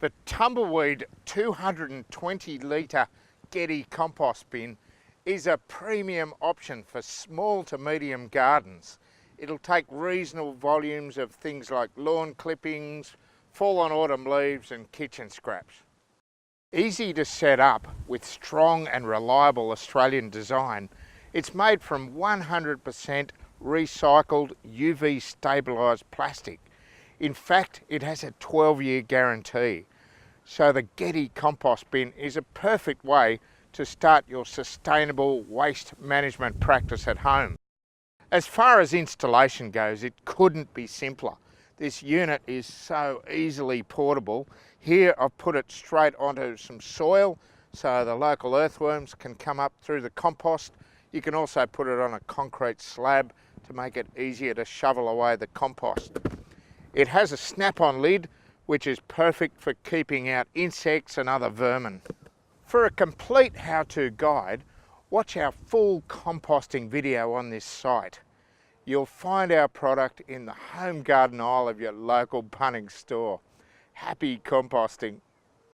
The Tumbleweed 220 litre Gedye Compost bin is a premium option for small to medium gardens. It'll take reasonable volumes of things like lawn clippings, fallen autumn leaves and kitchen scraps. Easy to set up with strong and reliable Australian design, it's made from 100% recycled UV stabilised plastic. In fact, it has a 12-year guarantee. So the Gedye Compost bin is a perfect way to start your sustainable waste management practice at home. As far as installation goes, it couldn't be simpler. This unit is so easily portable. Here I've put it straight onto some soil so the local earthworms can come up through the compost. You can also put it on a concrete slab to make it easier to shovel away the compost. It has a snap-on lid which is perfect for keeping out insects and other vermin. For a complete how-to guide, watch our full composting video on this site. You'll find our product in the home garden aisle of your local Bunnings store. Happy composting!